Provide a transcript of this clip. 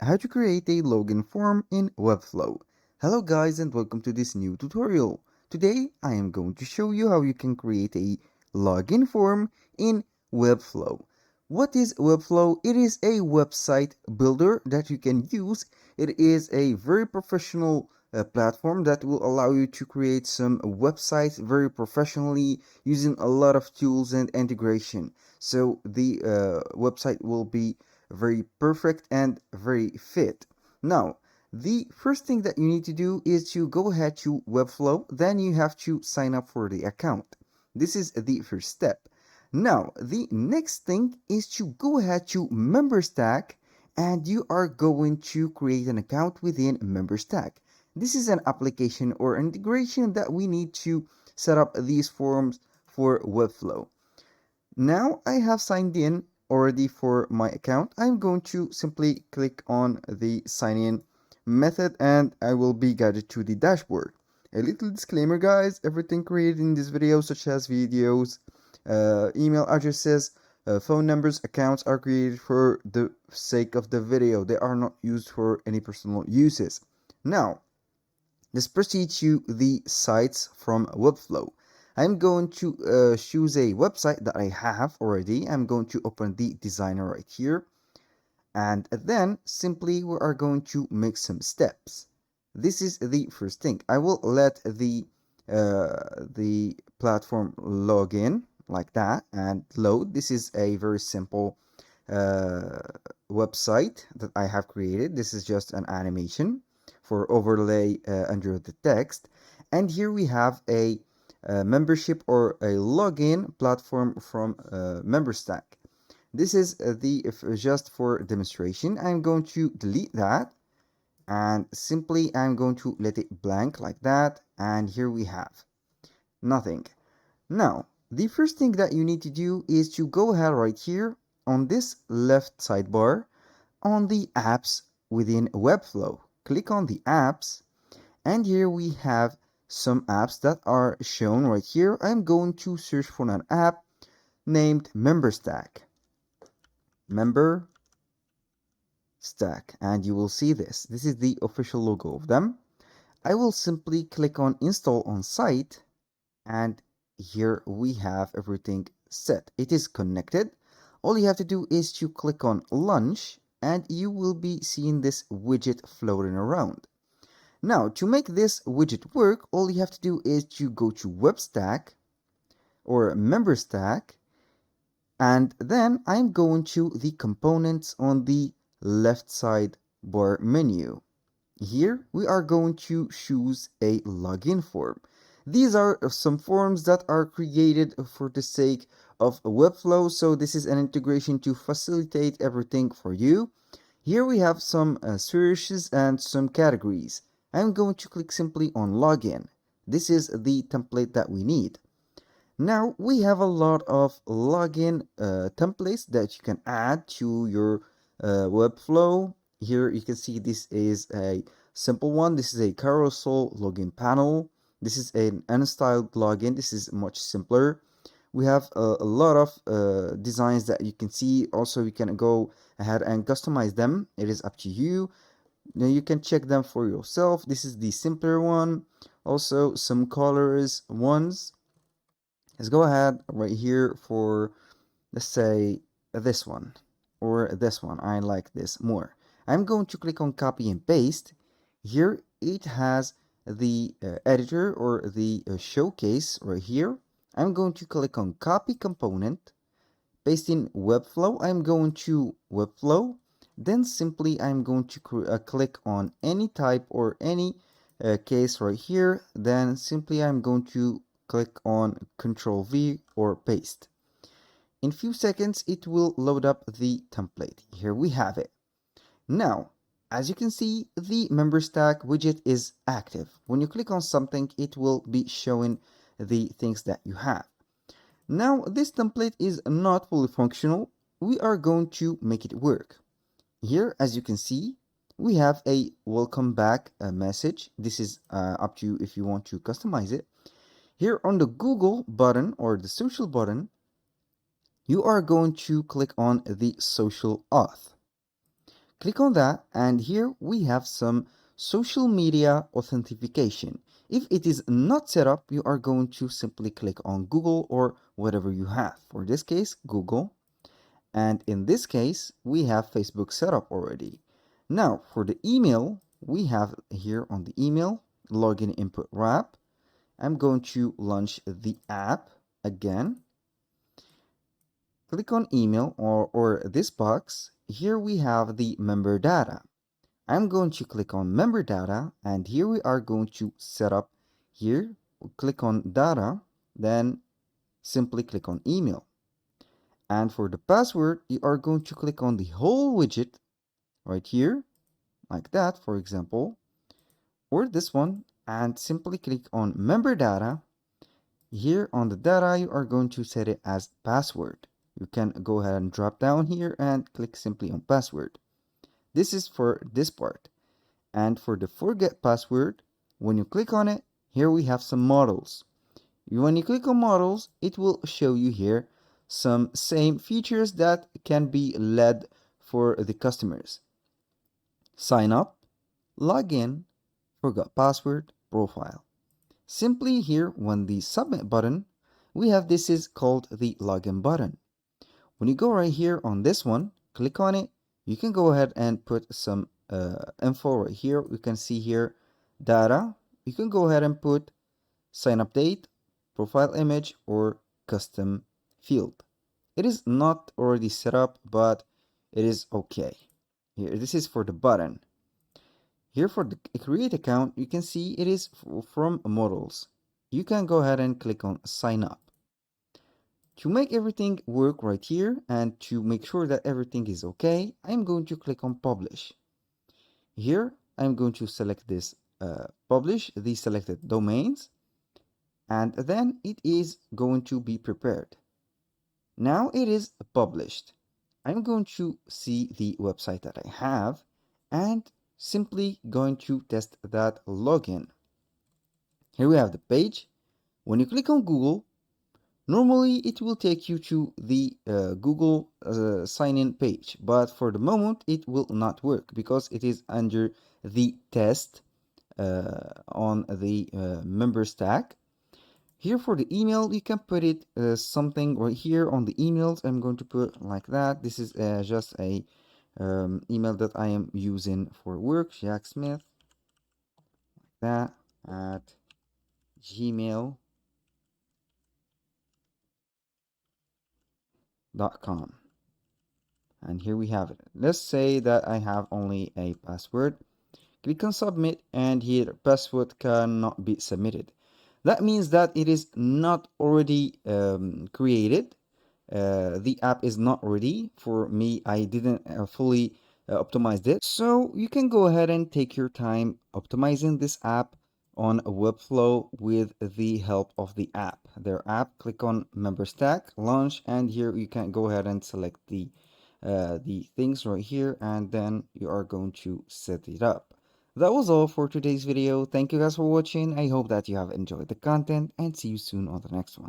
How to create a login form in Webflow. Hello guys and welcome to this new tutorial. Today I am going to show you how you can create a login form in Webflow. What is Webflow? It is a website builder that you can use. It is a very professional platform that will allow you to create some websites very professionally using a lot of tools and integration. So the website will be very perfect and very fit. Now, the first thing that you need to do is to go ahead to Webflow, then you have to sign up for the account. This is the first step. Now, the next thing is to go ahead to Memberstack and you are going to create an account within Memberstack. This is an application or integration that we need to set up these forms for Webflow. Now I have signed in already for my account. I'm going to simply click on the sign in method and I will be guided to the dashboard. A little disclaimer guys, everything created in this video such as videos, email addresses, phone numbers, accounts are created for the sake of the video. They are not used for any personal uses. Now, let's proceed to the sites from Webflow. I'm going to choose a website that I have already. I'm going to open the designer right here. And then simply we are going to make some steps. This is the first thing. I will let the platform log in like that and load. This is a very simple website that I have created. This is just an animation for overlay under the text. And here we have a membership or a login platform from Memberstack. This is just for demonstration. I'm going to delete that and simply I'm going to let it blank like that, and here we have nothing. Now the first thing that you need to do is to go ahead right here on this left sidebar on the apps within Webflow. Click on the apps and here we have some apps that are shown right here. I'm going to search for an app named Memberstack. Memberstack, and you will see this. This is the official logo of them. I will simply click on install on site and here we have everything set. It is connected. All you have to do is to click on launch and you will be seeing this widget floating around. Now, to make this widget work, all you have to do is to go to Webstack or Memberstack, and then I'm going to the components on the left side bar menu. Here we are going to choose a login form. These are some forms that are created for the sake of Webflow, so this is an integration to facilitate everything for you. Here we have some searches and some categories. I'm going to click simply on login. This is the template that we need. Now we have a lot of login templates that you can add to your Webflow. Here you can see this is a simple one. This is a carousel login panel. This is an unstyled login. This is much simpler. We have a lot of designs that you can see. Also, you can go ahead and customize them. It is up to you. Now you can check them for yourself. This is the simpler one. Also, some colors ones. Let's go ahead right here for, let's say, this one or this one. I like this more. I'm going to click on copy and paste. Here it has the editor or the showcase right here. I'm going to click on copy component, paste in Webflow. I'm going to Webflow. Then simply I'm going to click on any type or any case right here. Then simply I'm going to click on Control V or paste. In few seconds it will load up the template. Here we have it. Now, as you can see, the Memberstack widget is active. When you click on something, it will be showing the things that you have. Now, this template is not fully functional. We are going to make it work. Here, as you can see, we have a welcome back message. This is up to you if you want to customize it. Here on the Google button or the social button, you are going to click on the social auth. Click on that, and here we have some social media authentication. If it is not set up, you are going to simply click on Google or whatever you have. For this case, Google. And in this case, we have Facebook set up already. Now, for the email, we have here on the email, login input wrap. I'm going to launch the app again. Click on email or this box. Here we have the member data. I'm going to click on member data, and here we are going to set up here. Click on data, then simply click on email. And for the password, you are going to click on the whole widget right here, like that, for example, or this one, and simply click on member data. Here on the data, you are going to set it as password. You can go ahead and drop down here and click simply on password. This is for this part. And for the forget password, when you click on it, here we have some models. When you click on models, it will show you here some same features that can be led for the customers. Sign up, log in, forgot password, profile. Simply here, when the submit button, we have this is called the login button. When you go right here on this one, click on it, you can go ahead and put some info right here. You can see here data. You can go ahead and put sign up date, profile image, or custom field. It is not already set up, but it is okay. Here, this is for the button. Here for the create account, you can see it is from models. You can go ahead and click on sign up. To make everything work right here and to make sure that everything is okay, I'm going to click on publish. Here, I'm going to select this publish the selected domains, and then it is going to be prepared. Now it is published. I'm going to see the website that I have and simply going to test that login. Here we have the page. When you click on Google, normally it will take you to the Google sign-in page, but for the moment it will not work because it is under the test on the Memberstack. Here for the email, you can put it something right here on the emails. I'm going to put like that. This is just a email that I am using for work, Jack Smith, that at gmail.com. And here we have it. Let's say that I have only a password. Click on submit, and here password cannot be submitted. That means that it is not already created. The app is not ready for me. I didn't fully optimize it. So you can go ahead and take your time optimizing this app on Webflow with the help of the app. Their app, click on Memberstack, launch, and here you can go ahead and select the things right here, and then you are going to set it up. That was all for today's video. Thank you guys for watching. I hope that you have enjoyed the content, and see you soon on the next one.